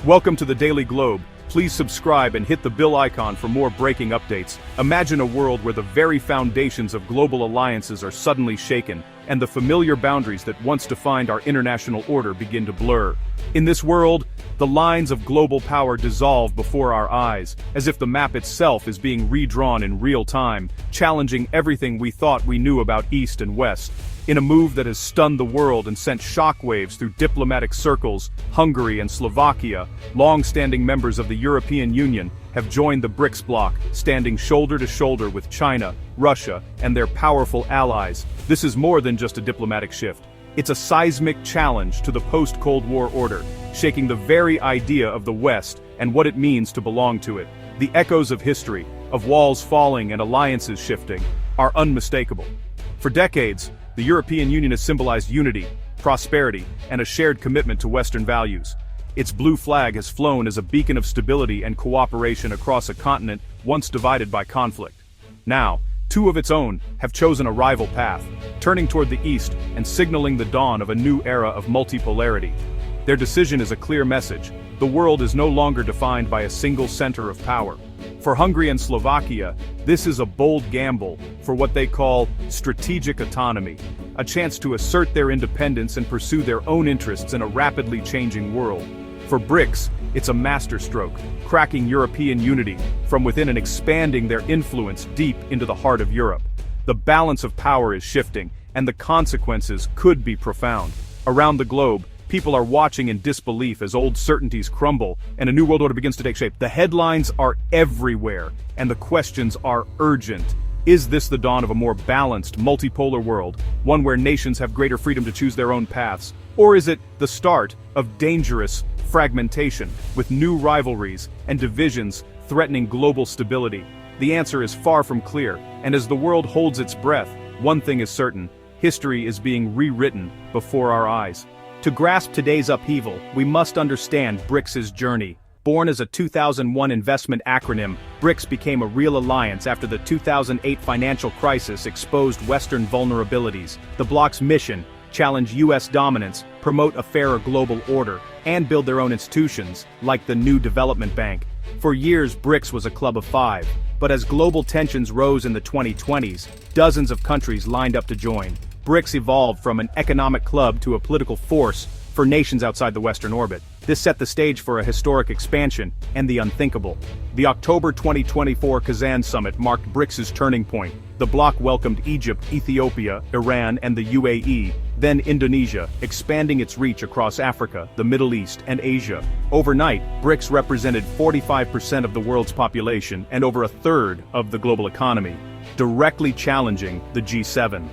Welcome to the Daily Globe. Please subscribe and hit the bell icon for more breaking updates. Imagine a world where the very foundations of global alliances are suddenly shaken, and the familiar boundaries that once defined our international order begin to blur. In this world, the lines of global power dissolve before our eyes, as if the map itself is being redrawn in real time, challenging everything we thought we knew about East and West. In a move that has stunned the world and sent shockwaves through diplomatic circles, Hungary and Slovakia, long-standing members of the European Union, have joined the BRICS bloc, standing shoulder to shoulder with China, Russia, and their powerful allies. This is more than just a diplomatic shift. It's a seismic challenge to the post-Cold War order, shaking the very idea of the West and what it means to belong to it. The echoes of history, of walls falling and alliances shifting, are unmistakable. For decades, the European Union has symbolized unity, prosperity, and a shared commitment to Western values. Its blue flag has flown as a beacon of stability and cooperation across a continent once divided by conflict. Now, two of its own have chosen a rival path, turning toward the east and signaling the dawn of a new era of multipolarity. Their decision is a clear message: the world is no longer defined by a single center of power. For Hungary and Slovakia, this is a bold gamble for what they call strategic autonomy, a chance to assert their independence and pursue their own interests in a rapidly changing world. For BRICS, it's a masterstroke, cracking European unity from within and expanding their influence deep into the heart of Europe. The balance of power is shifting, and the consequences could be profound. Around the globe, people are watching in disbelief as old certainties crumble and a new world order begins to take shape. The headlines are everywhere, and the questions are urgent. Is this the dawn of a more balanced, multipolar world, one where nations have greater freedom to choose their own paths? Or is it the start of dangerous fragmentation, with new rivalries and divisions threatening global stability? The answer is far from clear, and as the world holds its breath, one thing is certain: history is being rewritten before our eyes. To grasp today's upheaval, we must understand BRICS' journey. Born as a 2001 investment acronym, BRICS became a real alliance after the 2008 financial crisis exposed Western vulnerabilities. The bloc's mission: challenge U.S. dominance, promote a fairer global order, and build their own institutions, like the new development bank. For years, BRICS was a club of five, but as global tensions rose in the 2020s, dozens of countries lined up to join. BRICS evolved from an economic club to a political force for nations outside the Western orbit. This set the stage for a historic expansion and the unthinkable. The October 2024 Kazan summit marked BRICS' turning point. The bloc welcomed Egypt, Ethiopia, Iran, and the UAE, then Indonesia, expanding its reach across Africa, the Middle East, and Asia. Overnight, BRICS represented 45% of the world's population and over a third of the global economy, directly challenging the G7.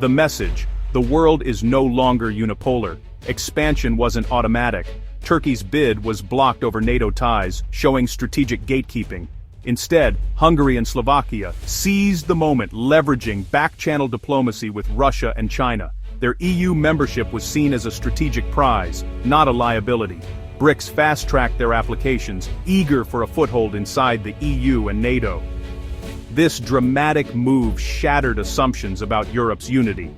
The message: the world is no longer unipolar. Expansion wasn't automatic. Turkey's bid was blocked over NATO ties, showing strategic gatekeeping. Instead, Hungary and Slovakia seized the moment, leveraging back-channel diplomacy with Russia and China. Their EU membership was seen as a strategic prize, not a liability. BRICS fast-tracked their applications, eager for a foothold inside the EU and NATO. This dramatic move shattered assumptions about Europe's unity.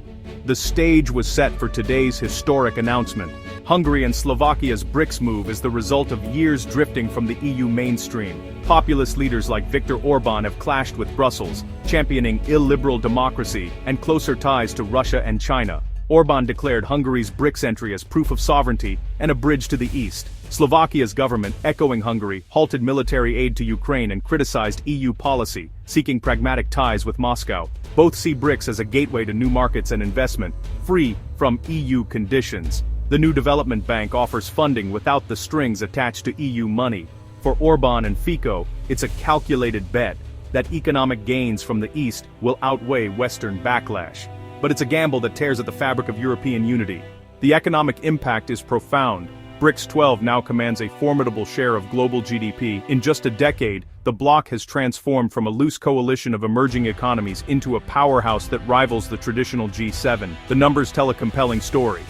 The stage was set for today's historic announcement. Hungary and Slovakia's BRICS move is the result of years drifting from the EU mainstream. Populist leaders like Viktor Orban have clashed with Brussels, championing illiberal democracy and closer ties to Russia and China. Orban declared Hungary's BRICS entry as proof of sovereignty and a bridge to the east. Slovakia's government, echoing Hungary, halted military aid to Ukraine and criticized EU policy, seeking pragmatic ties with Moscow. Both see BRICS as a gateway to new markets and investment, free from EU conditions. The new development bank offers funding without the strings attached to EU money. For Orban and Fico, it's a calculated bet that economic gains from the East will outweigh Western backlash. But it's a gamble that tears at the fabric of European unity. The economic impact is profound. BRICS 12 now commands a formidable share of global GDP. In just a decade, the bloc has transformed from a loose coalition of emerging economies into a powerhouse that rivals the traditional G7. The numbers tell a compelling story.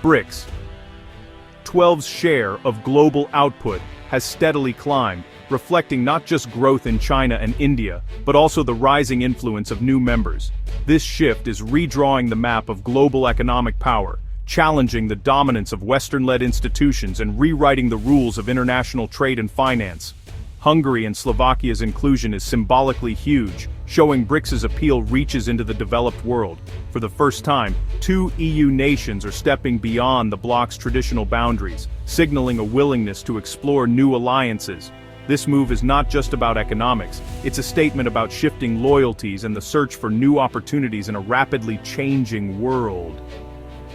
BRICS 12's share of global output has steadily climbed, reflecting not just growth in China and India, but also the rising influence of new members. This shift is redrawing the map of global economic power, challenging the dominance of Western-led institutions and rewriting the rules of international trade and finance. Hungary and Slovakia's inclusion is symbolically huge, showing BRICS' appeal reaches into the developed world. For the first time, two EU nations are stepping beyond the bloc's traditional boundaries, signaling a willingness to explore new alliances. This move is not just about economics, it's a statement about shifting loyalties and the search for new opportunities in a rapidly changing world.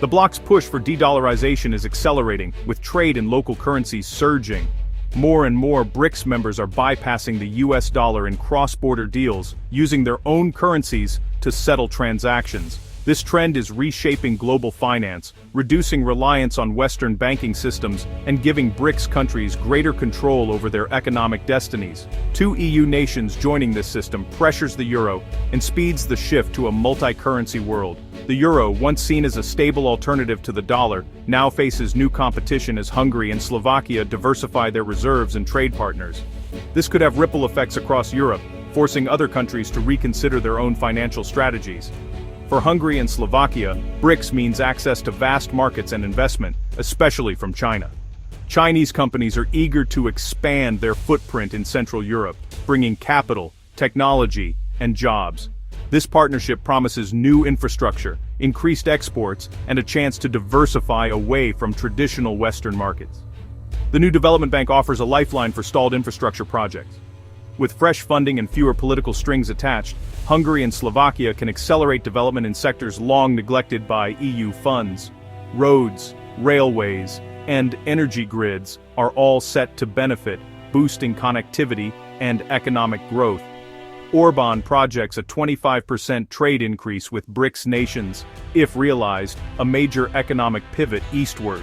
The bloc's push for de-dollarization is accelerating, with trade in local currencies surging. More and more BRICS members are bypassing the US dollar in cross-border deals, using their own currencies to settle transactions. This trend is reshaping global finance, reducing reliance on Western banking systems, and giving BRICS countries greater control over their economic destinies. Two EU nations joining this system pressures the euro and speeds the shift to a multi-currency world. The euro, once seen as a stable alternative to the dollar, now faces new competition as Hungary and Slovakia diversify their reserves and trade partners. This could have ripple effects across Europe, forcing other countries to reconsider their own financial strategies. For Hungary and Slovakia, BRICS means access to vast markets and investment, especially from China. Chinese companies are eager to expand their footprint in Central Europe, bringing capital, technology, and jobs. This partnership promises new infrastructure, increased exports, and a chance to diversify away from traditional Western markets. The new development bank offers a lifeline for stalled infrastructure projects. With fresh funding and fewer political strings attached, Hungary and Slovakia can accelerate development in sectors long neglected by EU funds. Roads, railways, and energy grids are all set to benefit, boosting connectivity and economic growth. Orban projects a 25% trade increase with BRICS nations, if realized, a major economic pivot eastward.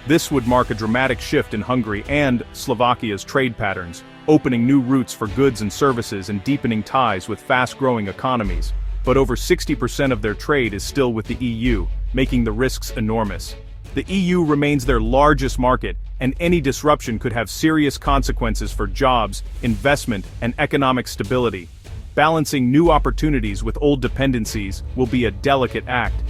This would mark a dramatic shift in Hungary and Slovakia's trade patterns, opening new routes for goods and services and deepening ties with fast-growing economies. But over 60% of their trade is still with the EU, making the risks enormous. The EU remains their largest market, and any disruption could have serious consequences for jobs, investment, and economic stability. Balancing new opportunities with old dependencies will be a delicate act.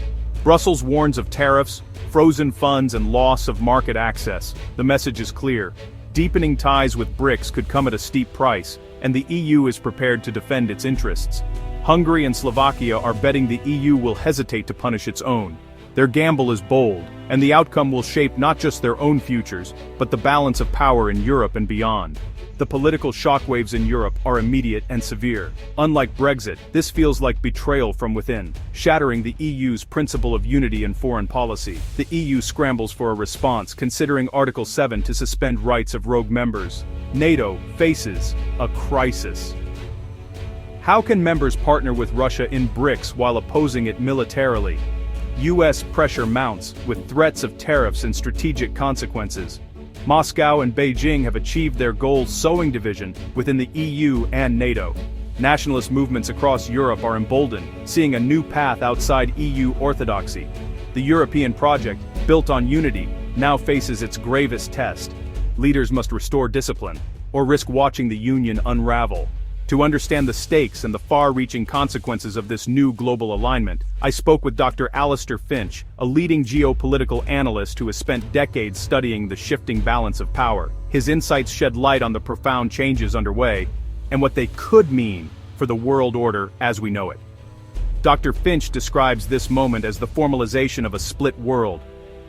Brussels warns of tariffs, frozen funds, and loss of market access. The message is clear. Deepening ties with BRICS could come at a steep price, and the EU is prepared to defend its interests. Hungary and Slovakia are betting the EU will hesitate to punish its own. Their gamble is bold, and the outcome will shape not just their own futures, but the balance of power in Europe and beyond. The political shockwaves in Europe are immediate and severe. Unlike Brexit, this feels like betrayal from within, shattering the EU's principle of unity in foreign policy. The EU scrambles for a response, considering Article 7 to suspend rights of rogue members. NATO faces a crisis. How can members partner with Russia in BRICS while opposing it militarily? US pressure mounts, with threats of tariffs and strategic consequences. Moscow and Beijing have achieved their goals sowing division within the EU and NATO. Nationalist movements across Europe are emboldened, seeing a new path outside EU orthodoxy. The European project, built on unity, now faces its gravest test. Leaders must restore discipline, or risk watching the Union unravel. To understand the stakes and the far-reaching consequences of this new global alignment, I spoke with Dr. Alistair Finch, a leading geopolitical analyst who has spent decades studying the shifting balance of power. His insights shed light on the profound changes underway, and what they could mean for the world order as we know it. Dr. Finch describes this moment as the formalization of a split world.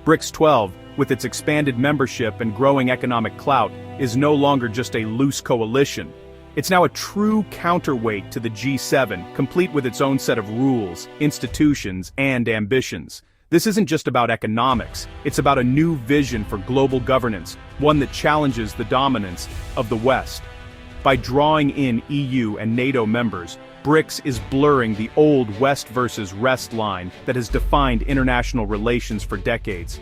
BRICS 12, with its expanded membership and growing economic clout, is no longer just a loose coalition. It's now a true counterweight to the G7, complete with its own set of rules, institutions, and ambitions. This isn't just about economics, it's about a new vision for global governance, one that challenges the dominance of the West. By drawing in EU and NATO members, BRICS is blurring the old West versus Rest line that has defined international relations for decades.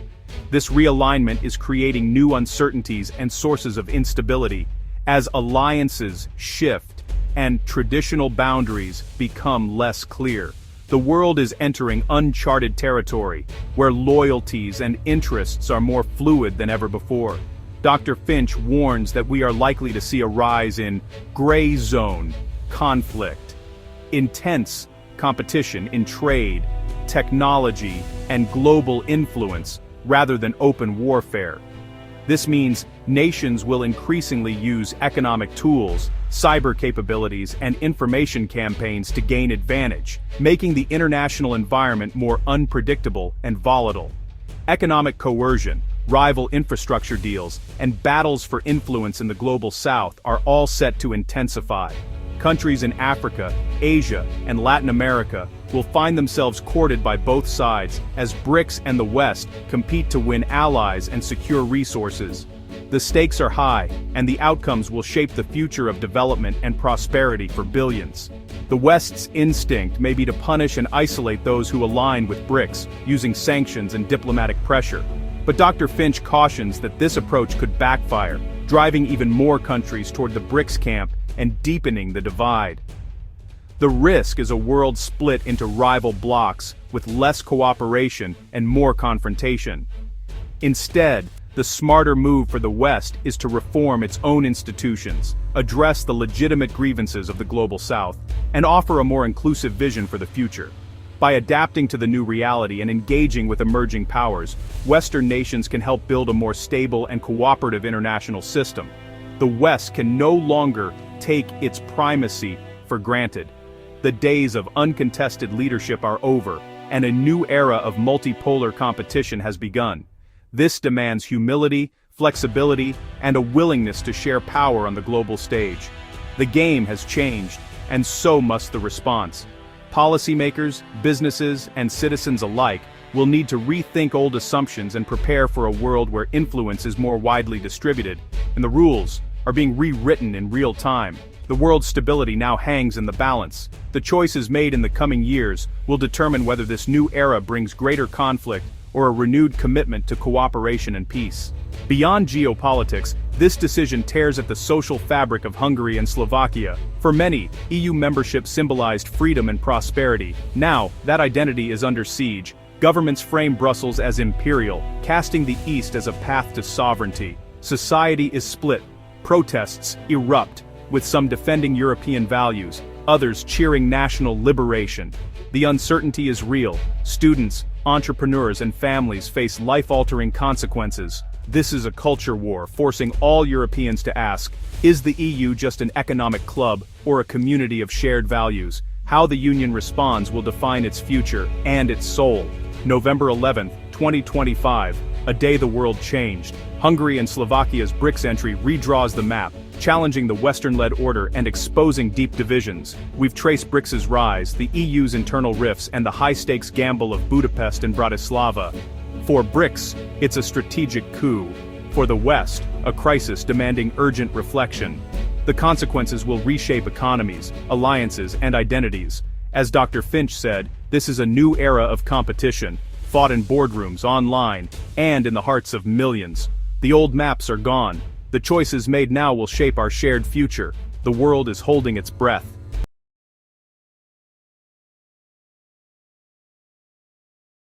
This realignment is creating new uncertainties and sources of instability. As alliances shift and traditional boundaries become less clear, the world is entering uncharted territory, where loyalties and interests are more fluid than ever before. Dr. Finch warns that we are likely to see a rise in gray zone conflict, intense competition in trade, technology, and global influence, rather than open warfare. This means nations will increasingly use economic tools, cyber capabilities, and information campaigns to gain advantage, making the international environment more unpredictable and volatile. Economic coercion, rival infrastructure deals, and battles for influence in the global south are all set to intensify. Countries in Africa, Asia, and Latin America will find themselves courted by both sides as BRICS and the West compete to win allies and secure resources. The stakes are high, and the outcomes will shape the future of development and prosperity for billions. The West's instinct may be to punish and isolate those who align with BRICS, using sanctions and diplomatic pressure. But Dr. Finch cautions that this approach could backfire, driving even more countries toward the BRICS camp and deepening the divide. The risk is a world split into rival blocs, with less cooperation and more confrontation. Instead, the smarter move for the West is to reform its own institutions, address the legitimate grievances of the global South, and offer a more inclusive vision for the future. By adapting to the new reality and engaging with emerging powers, Western nations can help build a more stable and cooperative international system. The West can no longer take its primacy for granted. The days of uncontested leadership are over, and a new era of multipolar competition has begun. This demands humility, flexibility, and a willingness to share power on the global stage. The game has changed, and so must the response. Policymakers, businesses, and citizens alike will need to rethink old assumptions and prepare for a world where influence is more widely distributed, and the rules are being rewritten in real time. The world's stability now hangs in the balance. The choices made in the coming years will determine whether this new era brings greater conflict or a renewed commitment to cooperation and peace. Beyond geopolitics, this decision tears at the social fabric of Hungary and Slovakia. For many, EU membership symbolized freedom and prosperity. Now, that identity is under siege. Governments frame Brussels as imperial, casting the East as a path to sovereignty. Society is split. Protests erupt, with some defending European values, others cheering national liberation. The uncertainty is real. Students, entrepreneurs, and families face life-altering consequences. This is a culture war, forcing all Europeans to ask, is the EU just an economic club or a community of shared values? How the Union responds will define its future and its soul. November 11, 2025, a day the world changed. Hungary and Slovakia's BRICS entry redraws the map, challenging the Western-led order and exposing deep divisions. We've traced BRICS's rise, the EU's internal rifts, and the high-stakes gamble of Budapest and Bratislava. For BRICS, it's a strategic coup. For the West, a crisis demanding urgent reflection. The consequences will reshape economies, alliances, and identities. As Dr. Finch said, this is a new era of competition, fought in boardrooms, online, and in the hearts of millions. The old maps are gone. The choices made now will shape our shared future. The world is holding its breath.